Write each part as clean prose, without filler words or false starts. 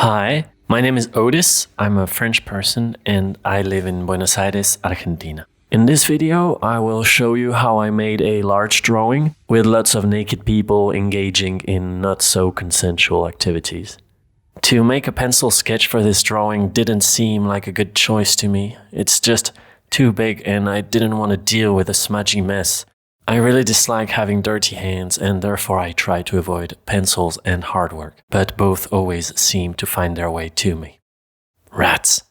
Hi, my name is Odis. I'm a French person and I live in Buenos Aires, Argentina. In this video, I will show you how I made a large drawing with lots of naked people engaging in not so consensual activities. To make a pencil sketch for this drawing didn't seem like a good choice to me. It's just too big and I didn't want to deal with a smudgy mess. I really dislike having dirty hands and therefore I try to avoid pencils and hard work, but both always seem to find their way to me. Rats.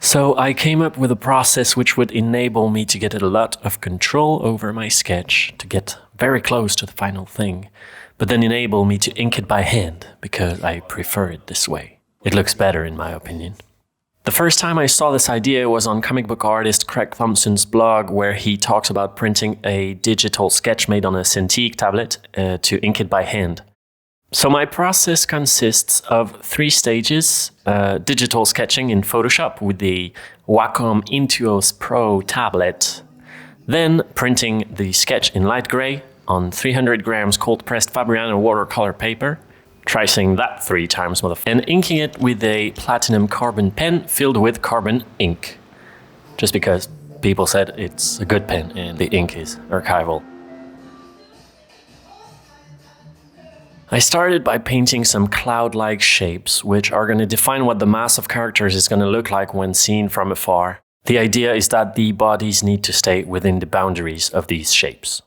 So I came up with a process which would enable me to get a lot of control over my sketch, to get very close to the final thing, but then enable me to ink it by hand, because I prefer it this way. It looks better in my opinion. The first time I saw this idea was on comic book artist Craig Thompson's blog, where he talks about printing a digital sketch made on a Cintiq tablet to ink it by hand. So my process consists of 3 stages: digital sketching in Photoshop with the Wacom Intuos Pro tablet, then printing the sketch in light gray on 300 grams cold-pressed Fabriano watercolor paper, tracing that 3 times, and inking it with a platinum carbon pen filled with carbon ink. Just because people said it's a good pen and the ink is archival. I started by painting some cloud-like shapes, which are going to define what the mass of characters is going to look like when seen from afar. The idea is that the bodies need to stay within the boundaries of these shapes.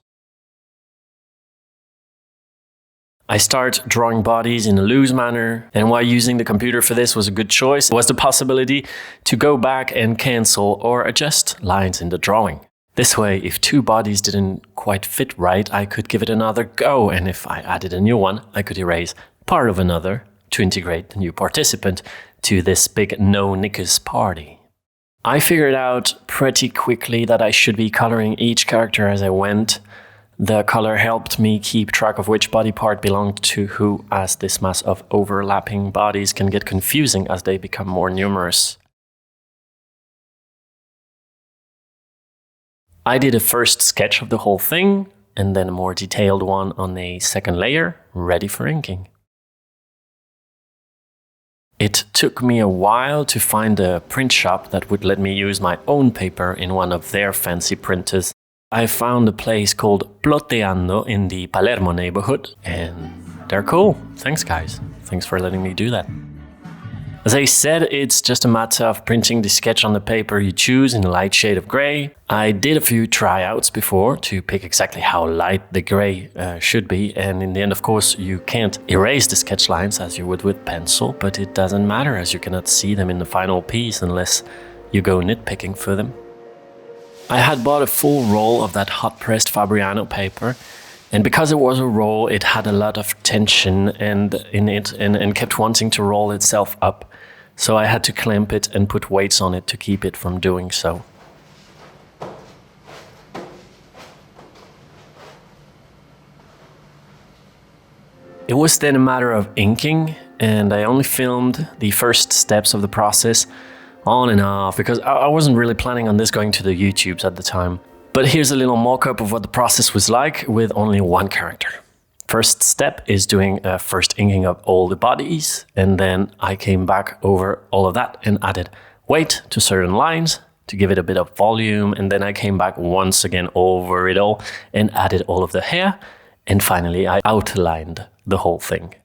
I start drawing bodies in a loose manner, and why using the computer for this was a good choice was the possibility to go back and cancel or adjust lines in the drawing. This way, if 2 bodies didn't quite fit right, I could give it another go, and if I added a new one, I could erase part of another to integrate the new participant to this big no-knickers party. I figured out pretty quickly that I should be coloring each character as I went. The color helped me keep track of which body part belonged to who, as this mass of overlapping bodies can get confusing as they become more numerous. I did a first sketch of the whole thing, and then a more detailed one on a second layer, ready for inking. It took me a while to find a print shop that would let me use my own paper in one of their fancy printers. I found a place called Ploteando in the Palermo neighborhood, and they're cool. Thanks guys. Thanks for letting me do that. As I said, it's just a matter of printing the sketch on the paper you choose in a light shade of gray. I did a few tryouts before to pick exactly how light the gray should be, and in the end, of course, you can't erase the sketch lines as you would with pencil, but it doesn't matter as you cannot see them in the final piece unless you go nitpicking for them. I had bought a full roll of that hot-pressed Fabriano paper, and because it was a roll, it had a lot of tension in it and kept wanting to roll itself up, so I had to clamp it and put weights on it to keep it from doing so. It was then a matter of inking, and I only filmed the first steps of the process on and off, because I wasn't really planning on this going to the YouTubes at the time. But here's a little mock-up of what the process was like with only 1 character. First step is doing a first inking of all the bodies, and then I came back over all of that and added weight to certain lines to give it a bit of volume, and then I came back once again over it all and added all of the hair, and finally I outlined the whole thing.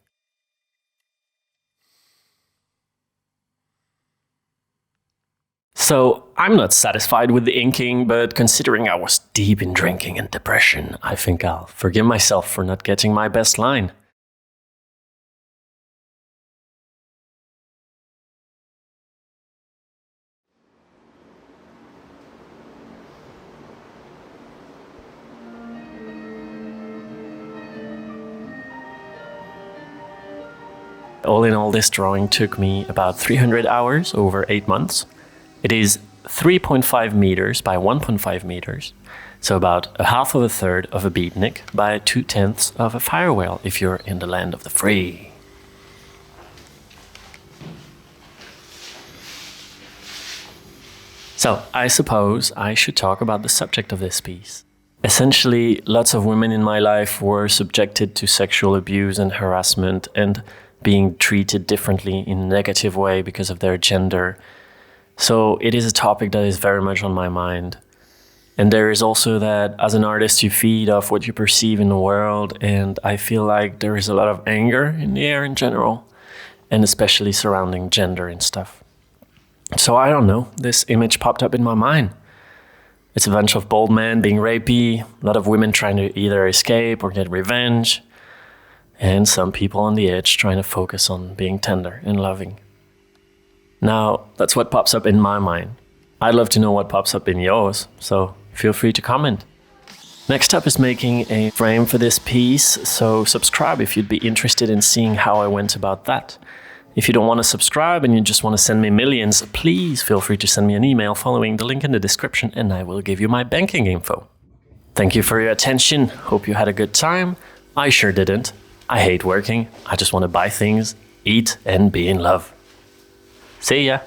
So I'm not satisfied with the inking, but considering I was deep in drinking and depression, I think I'll forgive myself for not getting my best line. All in all, this drawing took me about 300 hours over 8 months. It is 3.5 meters by 1.5 meters, so about a half of a third of a beatnik by 2/10 of a fire whale if you're in the land of the free. So I suppose I should talk about the subject of this piece. Essentially, lots of women in my life were subjected to sexual abuse and harassment, and being treated differently in a negative way because of their gender. So it is a topic that is very much on my mind. And there is also that as an artist, you feed off what you perceive in the world. And I feel like there is a lot of anger in the air in general, and especially surrounding gender and stuff. So I don't know, this image popped up in my mind. It's a bunch of bold men being rapey, a lot of women trying to either escape or get revenge, and some people on the edge trying to focus on being tender and loving. Now, that's what pops up in my mind. I'd love to know what pops up in yours, so feel free to comment. Next up is making a frame for this piece, so subscribe if you'd be interested in seeing how I went about that. If you don't want to subscribe and you just want to send me millions, please feel free to send me an email following the link in the description and I will give you my banking info. Thank you for your attention. Hope you had a good time. I sure didn't. I hate working. I just want to buy things, eat, and be in love. See ya.